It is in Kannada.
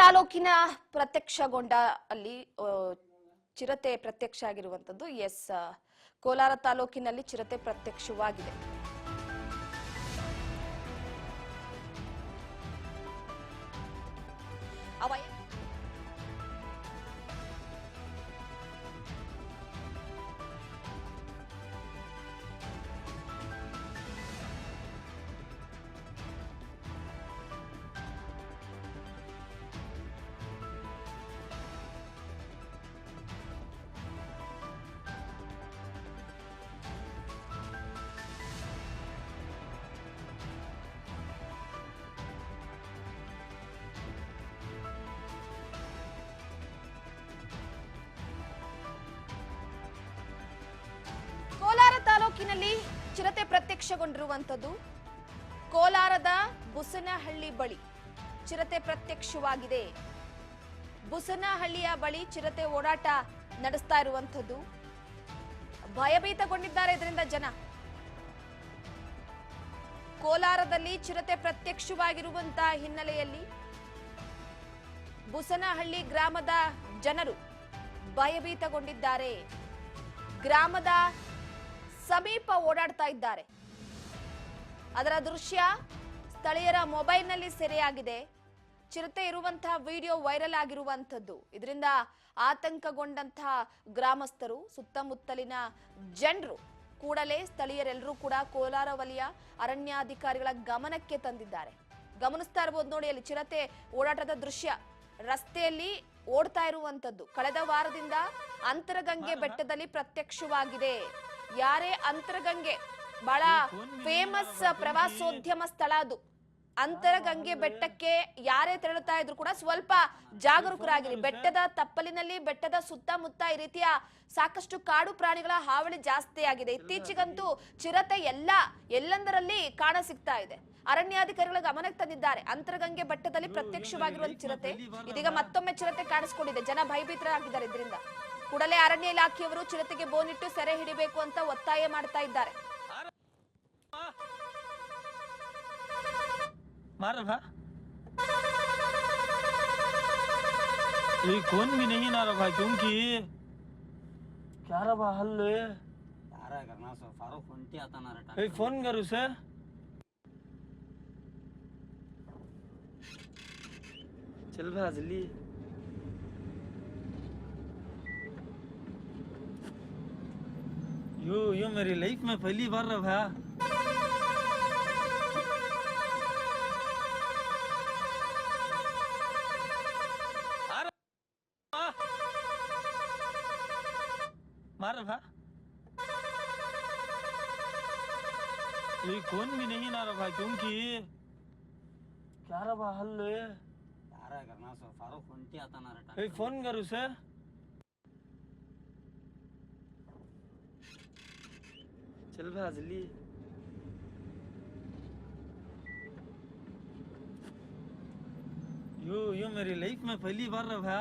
ತಾಲೂಕಿನ ಪ್ರತ್ಯಕ್ಷಗೊಂಡ ಅಲ್ಲಿ ಚಿರತೆ ಪ್ರತ್ಯಕ್ಷ ಆಗಿರುವಂತದ್ದು. ಎಸ್, ಕೋಲಾರ ತಾಲೂಕಿನಲ್ಲಿ ಚಿರತೆ ಪ್ರತ್ಯಕ್ಷವಾಗಿದೆ. ಕೋಲಾರ ತಾಲೂಕಿನಲ್ಲಿ ಚಿರತೆ ಪ್ರತ್ಯಕ್ಷಗೊಂಡಿರುವಂತದ್ದು. ಕೋಲಾರದ ಬುಸನಹಳ್ಳಿ ಬಳಿ ಚಿರತೆ ಪ್ರತ್ಯಕ್ಷವಾಗಿದೆ. ಬುಸನಹಳ್ಳಿಯ ಬಳಿ ಚಿರತೆ ಓಡಾಟ ನಡೆಸ್ತಾ ಇರುವಂತದ್ದು. ಭಯಭೀತಗೊಂಡಿದ್ದಾರೆ ಇದರಿಂದ ಜನ. ಕೋಲಾರದಲ್ಲಿ ಚಿರತೆ ಪ್ರತ್ಯಕ್ಷವಾಗಿರುವಂತಹ ಹಿನ್ನೆಲೆಯಲ್ಲಿ ಬುಸನಹಳ್ಳಿ ಗ್ರಾಮದ ಜನರು ಭಯಭೀತಗೊಂಡಿದ್ದಾರೆ. ಗ್ರಾಮದ ಸಮೀಪ ಓಡಾಡ್ತಾ ಇದ್ದಾರೆ. ಅದರ ದೃಶ್ಯ ಸ್ಥಳೀಯರ ಮೊಬೈಲ್ನಲ್ಲಿ ಸೆರೆಯಾಗಿದೆ. ಚಿರತೆ ಇರುವಂತಹ ವಿಡಿಯೋ ವೈರಲ್ ಆಗಿರುವಂತದ್ದು. ಇದರಿಂದ ಆತಂಕಗೊಂಡಂತಹ ಗ್ರಾಮಸ್ಥರು, ಸುತ್ತಮುತ್ತಲಿನ ಜನರು ಕೂಡಲೇ ಸ್ಥಳೀಯರೆಲ್ಲರೂ ಕೂಡ ಕೋಲಾರ ವಲಯ ಅರಣ್ಯಾಧಿಕಾರಿಗಳ ಗಮನಕ್ಕೆ ತಂದಿದ್ದಾರೆ. ಗಮನಿಸ್ತಾ ಇರಬಹುದು ನೋಡಿ, ಅಲ್ಲಿ ಚಿರತೆ ಓಡಾಟದ ದೃಶ್ಯ ರಸ್ತೆಯಲ್ಲಿ ಓಡ್ತಾ ಇರುವಂತದ್ದು. ಕಳೆದ ವಾರದಿಂದ ಅಂತರಗಂಗೆ ಬೆಟ್ಟದಲ್ಲಿ ಪ್ರತ್ಯಕ್ಷವಾಗಿದೆ. ಯಾರೇ ಅಂತರಗಂಗೆ ಬಹಳ ಫೇಮಸ್ ಪ್ರವಾಸೋದ್ಯಮ ಸ್ಥಳ ಅದು. ಅಂತರಗಂಗೆ ಬೆಟ್ಟಕ್ಕೆ ಯಾರೇ ತೆರಳುತ್ತಾ ಇದ್ರು ಕೂಡ ಸ್ವಲ್ಪ ಜಾಗರೂಕರಾಗಿರಿ. ಬೆಟ್ಟದ ತಪ್ಪಲಿನಲ್ಲಿ, ಬೆಟ್ಟದ ಸುತ್ತಮುತ್ತ ಈ ರೀತಿಯ ಸಾಕಷ್ಟು ಕಾಡು ಪ್ರಾಣಿಗಳ ಹಾವಳಿ ಜಾಸ್ತಿ ಆಗಿದೆ. ಇತ್ತೀಚೆಗಂತೂ ಚಿರತೆ ಎಲ್ಲೆಂದರಲ್ಲಿ ಕಾಣ ಸಿಗ್ತಾ ಇದೆ. ಅರಣ್ಯಾಧಿಕಾರಿಗಳ ಗಮನಕ್ಕೆ ತಂದಿದ್ದಾರೆ. ಅಂತರಗಂಗೆ ಬೆಟ್ಟದಲ್ಲಿ ಪ್ರತ್ಯಕ್ಷವಾಗಿರುವ ಚಿರತೆ ಇದೀಗ ಮತ್ತೊಮ್ಮೆ ಚಿರತೆ ಕಾಣಿಸಿಕೊಂಡಿದೆ. ಜನ ಭಯಭೀತರಾಗಿದ್ದಾರೆ. ಇದರಿಂದ ಕೂಡಲೇ ಅರಣ್ಯ ಇಲಾಖೆಯವರು ಚಿರತೆಗೆ ಬೋನಿಟ್ಟು ಸೆರೆ ಹಿಡಿಬೇಕು ಅಂತ ಒತ್ತಾಯ ಮಾಡ್ತಾ ಇದ್ದಾರೆ. कौन भी नहीं ना रहा क्योंकि क्या रहा हल यार करना सो फारूक फोन टी आता ना रटा फोन करू से चल भा जल्दी यो मेरी लाइफ में पहली बार रहा मार भा कौन भी नहीं ना रहा क्योंकि क्या रहा हल यार करना सो फारूक फोन टी आता ना रटा फोन करू से चल भा जल्दी यो मेरी लाइफ में पहली बार रहा